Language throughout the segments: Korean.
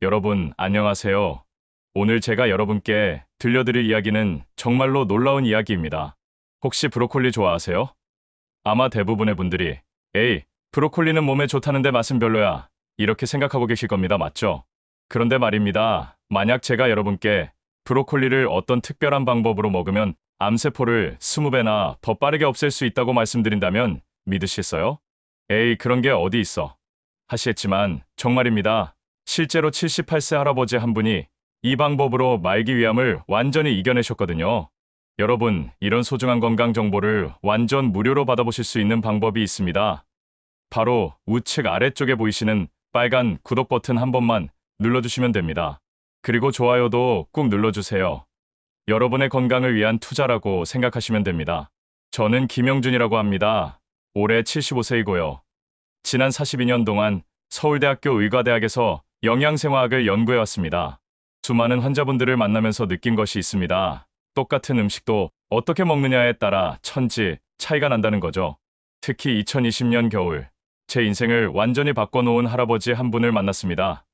여러분, 안녕하세요. 오늘 제가 여러분께 들려드릴 이야기는 정말로 놀라운 이야기입니다. 혹시 브로콜리 좋아하세요? 아마 대부분의 분들이, 에이, 브로콜리는 몸에 좋다는데 맛은 별로야. 이렇게 생각하고 계실 겁니다. 맞죠? 그런데 말입니다. 만약 제가 여러분께 브로콜리를 어떤 특별한 방법으로 먹으면 암세포를 20배나 더 빠르게 없앨 수 있다고 말씀드린다면 믿으시겠어요? 에이, 그런 게 어디 있어. 하시겠지만, 정말입니다. 실제로 78세 할아버지 한 분이 이 방법으로 말기위암을 완전히 이겨내셨거든요. 여러분, 이런 소중한 건강 정보를 완전 무료로 받아보실 수 있는 방법이 있습니다. 바로 우측 아래쪽에 보이시는 빨간 구독 버튼 한 번만 눌러주시면 됩니다. 그리고 좋아요도 꾹 눌러주세요. 여러분의 건강을 위한 투자라고 생각하시면 됩니다. 저는 김영준이라고 합니다. 올해 75세이고요. 지난 42년 동안 서울대학교 의과대학에서 영양생화학을 연구해왔습니다. 수많은 환자분들을 만나면서 느낀 것이 있습니다. 똑같은 음식도 어떻게 먹느냐에 따라 천지 차이가 난다는 거죠. 특히 2020년 겨울, 제 인생을 완전히 바꿔놓은 할아버지 한 분을 만났습니다.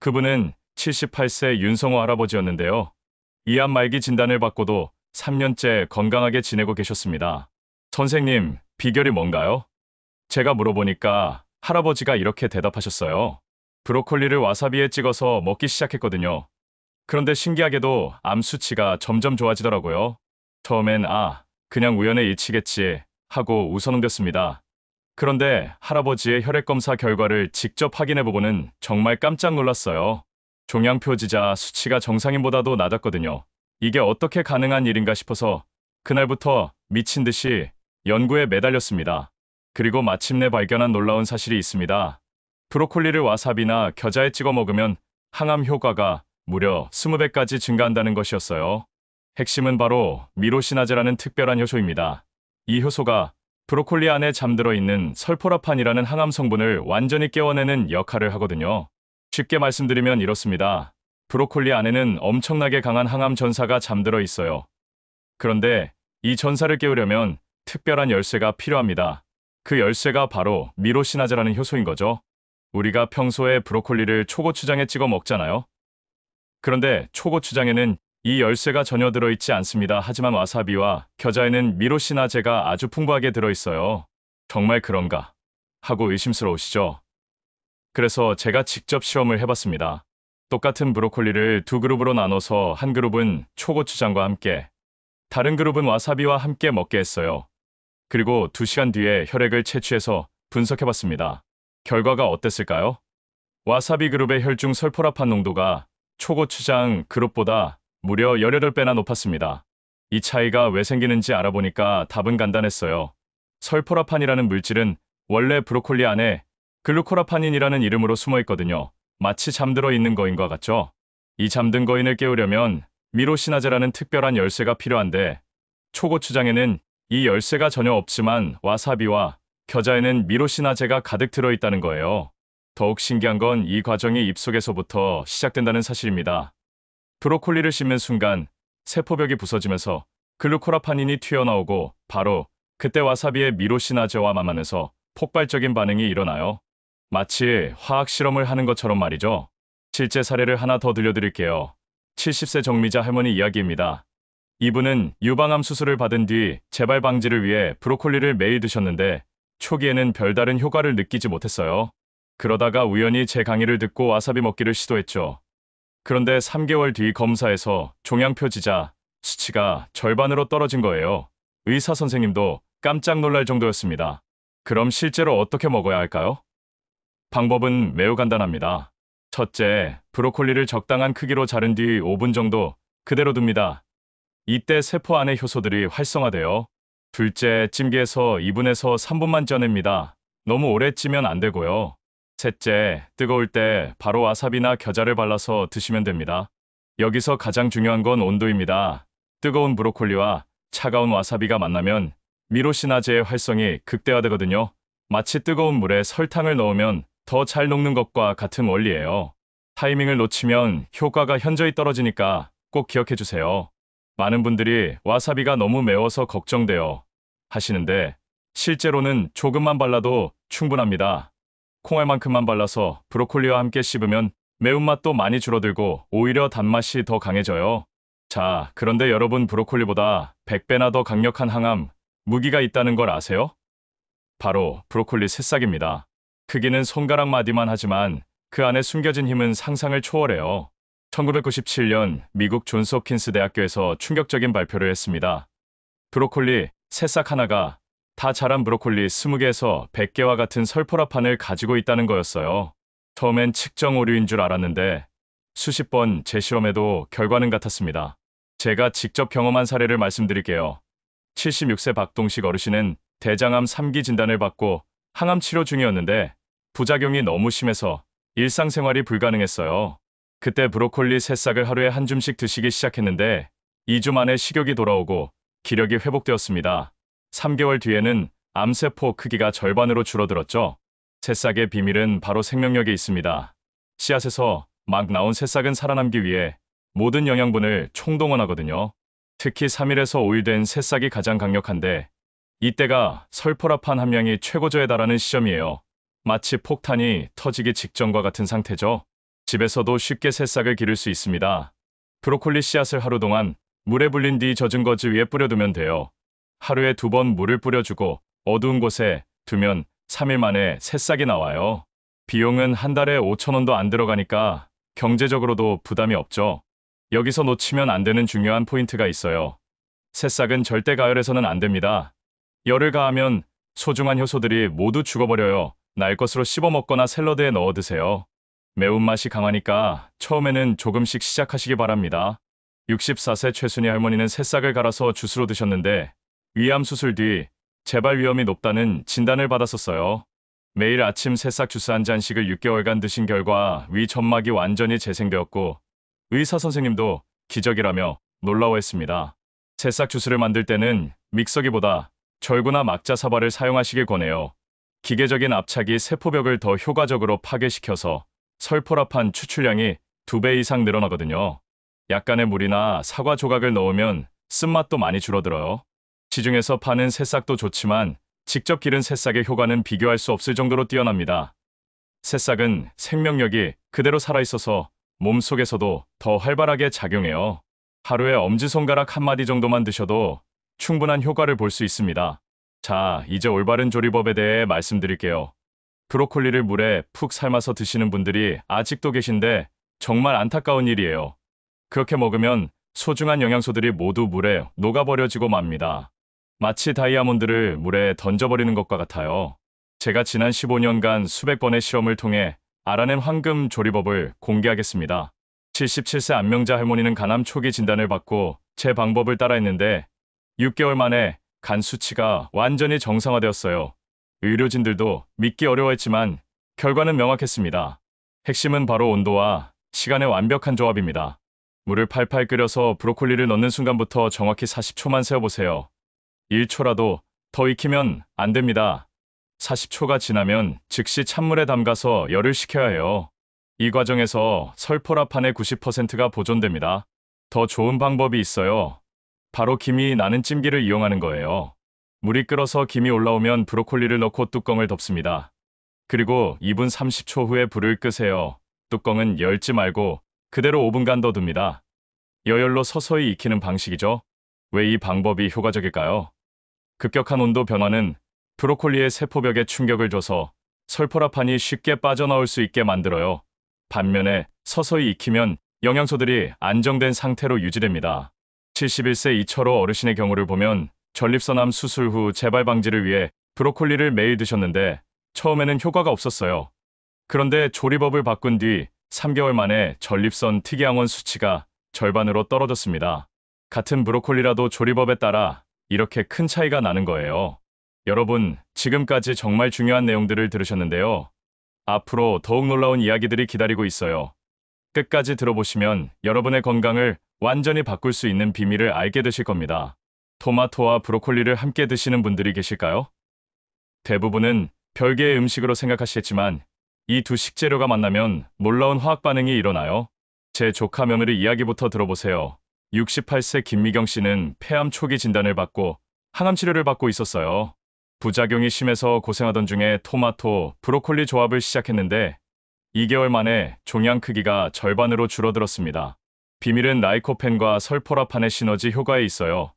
그분은 78세 윤성호 할아버지였는데요. 이암 말기 진단을 받고도 3년째 건강하게 지내고 계셨습니다. 선생님, 비결이 뭔가요? 제가 물어보니까 할아버지가 이렇게 대답하셨어요. 브로콜리를 와사비에 찍어서 먹기 시작했거든요. 그런데 신기하게도 암 수치가 점점 좋아지더라고요. 처음엔 그냥 우연의 일치겠지 하고 웃어넘겼습니다. 그런데 할아버지의 혈액검사 결과를 직접 확인해보고는 정말 깜짝 놀랐어요. 종양표지자 수치가 정상인보다도 낮았거든요. 이게 어떻게 가능한 일인가 싶어서 그날부터 미친 듯이 연구에 매달렸습니다. 그리고 마침내 발견한 놀라운 사실이 있습니다. 브로콜리를 와사비나 겨자에 찍어 먹으면 항암 효과가 무려 20배까지 증가한다는 것이었어요. 핵심은 바로 미로시나제라는 특별한 효소입니다. 이 효소가 브로콜리 안에 잠들어 있는 설포라판이라는 항암 성분을 완전히 깨워내는 역할을 하거든요. 쉽게 말씀드리면 이렇습니다. 브로콜리 안에는 엄청나게 강한 항암 전사가 잠들어 있어요. 그런데 이 전사를 깨우려면 특별한 열쇠가 필요합니다. 그 열쇠가 바로 미로시나제라는 효소인 거죠. 우리가 평소에 브로콜리를 초고추장에 찍어 먹잖아요. 그런데 초고추장에는 이 열쇠가 전혀 들어있지 않습니다. 하지만 와사비와 겨자에는 미로시나제가 아주 풍부하게 들어있어요. 정말 그런가? 하고 의심스러우시죠? 그래서 제가 직접 실험을 해봤습니다. 똑같은 브로콜리를 두 그룹으로 나눠서 한 그룹은 초고추장과 함께, 다른 그룹은 와사비와 함께 먹게 했어요. 그리고 2시간 뒤에 혈액을 채취해서 분석해봤습니다. 결과가 어땠을까요? 와사비 그룹의 혈중 설포라판 농도가 초고추장 그룹보다 무려 18배나 높았습니다. 이 차이가 왜 생기는지 알아보니까 답은 간단했어요. 설포라판이라는 물질은 원래 브로콜리 안에 글루코라파닌이라는 이름으로 숨어 있거든요. 마치 잠들어 있는 거인과 같죠? 이 잠든 거인을 깨우려면 미로시나제라는 특별한 열쇠가 필요한데 초고추장에는 이 열쇠가 전혀 없지만 와사비와 겨자에는 미로시나제가 가득 들어있다는 거예요. 더욱 신기한 건 이 과정이 입속에서부터 시작된다는 사실입니다. 브로콜리를 씹는 순간 세포벽이 부서지면서 글루코라파닌이 튀어나오고 바로 그때 와사비의 미로시나제와 만나면서 폭발적인 반응이 일어나요. 마치 화학 실험을 하는 것처럼 말이죠. 실제 사례를 하나 더 들려드릴게요. 70세 정미자 할머니 이야기입니다. 이분은 유방암 수술을 받은 뒤 재발 방지를 위해 브로콜리를 매일 드셨는데 초기에는 별다른 효과를 느끼지 못했어요. 그러다가 우연히 제 강의를 듣고 와사비 먹기를 시도했죠. 그런데 3개월 뒤 검사에서 종양표지자 수치가 절반으로 떨어진 거예요. 의사 선생님도 깜짝 놀랄 정도였습니다. 그럼 실제로 어떻게 먹어야 할까요? 방법은 매우 간단합니다. 첫째, 브로콜리를 적당한 크기로 자른 뒤 5분 정도 그대로 둡니다. 이때 세포 안의 효소들이 활성화돼요. 둘째, 찜기에서 2분에서 3분만 쪄냅니다. 너무 오래 찌면 안 되고요. 셋째, 뜨거울 때 바로 와사비나 겨자를 발라서 드시면 됩니다. 여기서 가장 중요한 건 온도입니다. 뜨거운 브로콜리와 차가운 와사비가 만나면 미로시나제의 활성이 극대화되거든요. 마치 뜨거운 물에 설탕을 넣으면 더 잘 녹는 것과 같은 원리예요. 타이밍을 놓치면 효과가 현저히 떨어지니까 꼭 기억해 주세요. 많은 분들이 와사비가 너무 매워서 걱정돼요 하시는데 실제로는 조금만 발라도 충분합니다. 콩알만큼만 발라서 브로콜리와 함께 씹으면 매운맛도 많이 줄어들고 오히려 단맛이 더 강해져요. 자, 그런데 여러분 브로콜리보다 100배나 더 강력한 항암, 무기가 있다는 걸 아세요? 바로 브로콜리 새싹입니다. 크기는 손가락 마디만 하지만 그 안에 숨겨진 힘은 상상을 초월해요. 1997년 미국 존스 홉킨스 대학교에서 충격적인 발표를 했습니다. 브로콜리 새싹 하나가 다 자란 브로콜리 20개에서 100개와 같은 설포라판을 가지고 있다는 거였어요. 처음엔 측정 오류인 줄 알았는데 수십 번 재실험해도 결과는 같았습니다. 제가 직접 경험한 사례를 말씀드릴게요. 76세 박동식 어르신은 대장암 3기 진단을 받고 항암 치료 중이었는데 부작용이 너무 심해서 일상생활이 불가능했어요. 그때 브로콜리 새싹을 하루에 한 줌씩 드시기 시작했는데 2주 만에 식욕이 돌아오고 기력이 회복되었습니다. 3개월 뒤에는 암세포 크기가 절반으로 줄어들었죠. 새싹의 비밀은 바로 생명력에 있습니다. 씨앗에서 막 나온 새싹은 살아남기 위해 모든 영양분을 총동원하거든요. 특히 3일에서 5일 된 새싹이 가장 강력한데 이때가 설포라판 함량이 최고조에 달하는 시점이에요. 마치 폭탄이 터지기 직전과 같은 상태죠. 집에서도 쉽게 새싹을 기를 수 있습니다. 브로콜리 씨앗을 하루 동안 물에 불린 뒤 젖은 거즈 위에 뿌려두면 돼요. 하루에 2번 물을 뿌려주고 어두운 곳에 두면 3일 만에 새싹이 나와요. 비용은 한 달에 5,000원도 안 들어가니까 경제적으로도 부담이 없죠. 여기서 놓치면 안 되는 중요한 포인트가 있어요. 새싹은 절대 가열해서는 안 됩니다. 열을 가하면 소중한 효소들이 모두 죽어버려요. 날 것으로 씹어 먹거나 샐러드에 넣어 드세요. 매운맛이 강하니까 처음에는 조금씩 시작하시기 바랍니다. 64세 최순희 할머니는 새싹을 갈아서 주스로 드셨는데 위암 수술 뒤 재발 위험이 높다는 진단을 받았었어요. 매일 아침 새싹 주스 한 잔씩을 6개월간 드신 결과 위 점막이 완전히 재생되었고 의사 선생님도 기적이라며 놀라워했습니다. 새싹 주스를 만들 때는 믹서기보다 절구나 막자 사발을 사용하시길 권해요. 기계적인 압착이 세포벽을 더 효과적으로 파괴시켜서 설포라판 추출량이 2배 이상 늘어나거든요. 약간의 물이나 사과 조각을 넣으면 쓴맛도 많이 줄어들어요. 시중에서 파는 새싹도 좋지만 직접 기른 새싹의 효과는 비교할 수 없을 정도로 뛰어납니다. 새싹은 생명력이 그대로 살아있어서 몸속에서도 더 활발하게 작용해요. 하루에 엄지손가락 한 마디 정도만 드셔도 충분한 효과를 볼 수 있습니다. 자, 이제 올바른 조리법에 대해 말씀드릴게요. 브로콜리를 물에 푹 삶아서 드시는 분들이 아직도 계신데 정말 안타까운 일이에요. 그렇게 먹으면 소중한 영양소들이 모두 물에 녹아버려지고 맙니다. 마치 다이아몬드를 물에 던져버리는 것과 같아요. 제가 지난 15년간 수백 번의 실험을 통해 알아낸 황금 조리법을 공개하겠습니다. 77세 안명자 할머니는 간암 초기 진단을 받고 제 방법을 따라했는데 6개월 만에 간 수치가 완전히 정상화되었어요. 의료진들도 믿기 어려워했지만 결과는 명확했습니다. 핵심은 바로 온도와 시간의 완벽한 조합입니다. 물을 팔팔 끓여서 브로콜리를 넣는 순간부터 정확히 40초만 세어보세요. 1초라도 더 익히면 안 됩니다. 40초가 지나면 즉시 찬물에 담가서 열을 식혀야 해요. 이 과정에서 설포라판의 90%가 보존됩니다. 더 좋은 방법이 있어요. 바로 김이 나는 찜기를 이용하는 거예요. 물이 끓어서 김이 올라오면 브로콜리를 넣고 뚜껑을 덮습니다. 그리고 2분 30초 후에 불을 끄세요. 뚜껑은 열지 말고 그대로 5분간 더 둡니다. 여열로 서서히 익히는 방식이죠. 왜 이 방법이 효과적일까요? 급격한 온도 변화는 브로콜리의 세포벽에 충격을 줘서 설포라판이 쉽게 빠져나올 수 있게 만들어요. 반면에 서서히 익히면 영양소들이 안정된 상태로 유지됩니다. 71세 이철호 어르신의 경우를 보면 전립선암 수술 후 재발 방지를 위해 브로콜리를 매일 드셨는데 처음에는 효과가 없었어요. 그런데 조리법을 바꾼 뒤 3개월 만에 전립선 특이항원 수치가 절반으로 떨어졌습니다. 같은 브로콜리라도 조리법에 따라 이렇게 큰 차이가 나는 거예요. 여러분, 지금까지 정말 중요한 내용들을 들으셨는데요. 앞으로 더욱 놀라운 이야기들이 기다리고 있어요. 끝까지 들어보시면 여러분의 건강을 완전히 바꿀 수 있는 비밀을 알게 되실 겁니다. 토마토와 브로콜리를 함께 드시는 분들이 계실까요? 대부분은 별개의 음식으로 생각하시겠지만 이 두 식재료가 만나면 놀라운 화학 반응이 일어나요. 제 조카 며느리 이야기부터 들어보세요. 68세 김미경 씨는 폐암 초기 진단을 받고 항암 치료를 받고 있었어요. 부작용이 심해서 고생하던 중에 토마토, 브로콜리 조합을 시작했는데 2개월 만에 종양 크기가 절반으로 줄어들었습니다. 비밀은 라이코펜과 설포라판의 시너지 효과에 있어요.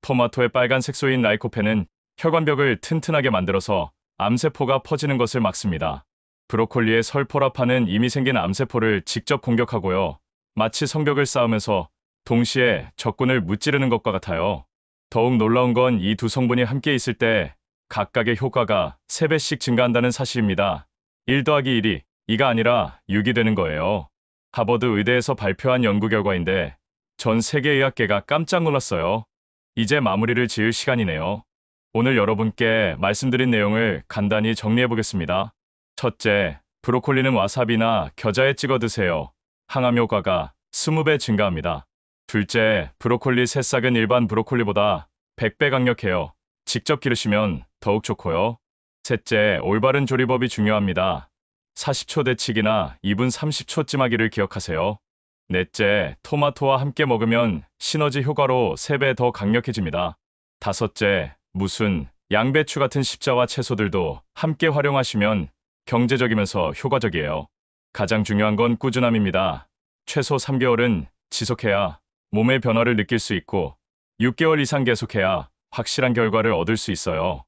토마토의 빨간 색소인 라이코펜은 혈관벽을 튼튼하게 만들어서 암세포가 퍼지는 것을 막습니다. 브로콜리의 설포라판은 이미 생긴 암세포를 직접 공격하고요. 마치 성벽을 쌓으면서 동시에 적군을 무찌르는 것과 같아요. 더욱 놀라운 건 이 두 성분이 함께 있을 때 각각의 효과가 3배씩 증가한다는 사실입니다. 1 더하기 1이 2가 아니라 6이 되는 거예요. 하버드 의대에서 발표한 연구 결과인데 전 세계의학계가 깜짝 놀랐어요. 이제 마무리를 지을 시간이네요. 오늘 여러분께 말씀드린 내용을 간단히 정리해 보겠습니다. 첫째, 브로콜리는 와사비나 겨자에 찍어 드세요. 항암 효과가 20배 증가합니다. 둘째, 브로콜리 새싹은 일반 브로콜리보다 100배 강력해요. 직접 기르시면 더욱 좋고요. 셋째, 올바른 조리법이 중요합니다. 40초 데치기나 2분 30초 찜하기를 기억하세요. 넷째, 토마토와 함께 먹으면 시너지 효과로 3배 더 강력해집니다. 다섯째, 무순, 양배추 같은 십자와 채소들도 함께 활용하시면 경제적이면서 효과적이에요. 가장 중요한 건 꾸준함입니다. 최소 3개월은 지속해야 몸의 변화를 느낄 수 있고 6개월 이상 계속해야 확실한 결과를 얻을 수 있어요.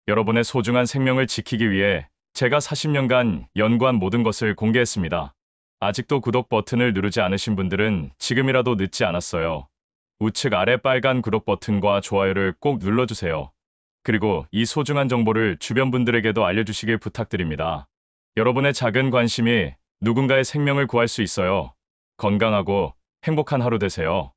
여러분의 소중한 생명을 지키기 위해 제가 40년간 연구한 모든 것을 공개했습니다. 아직도 구독 버튼을 누르지 않으신 분들은 지금이라도 늦지 않았어요. 우측 아래 빨간 구독 버튼과 좋아요를 꼭 눌러주세요. 그리고 이 소중한 정보를 주변 분들에게도 알려주시길 부탁드립니다. 여러분의 작은 관심이 누군가의 생명을 구할 수 있어요. 건강하고 행복한 하루 되세요.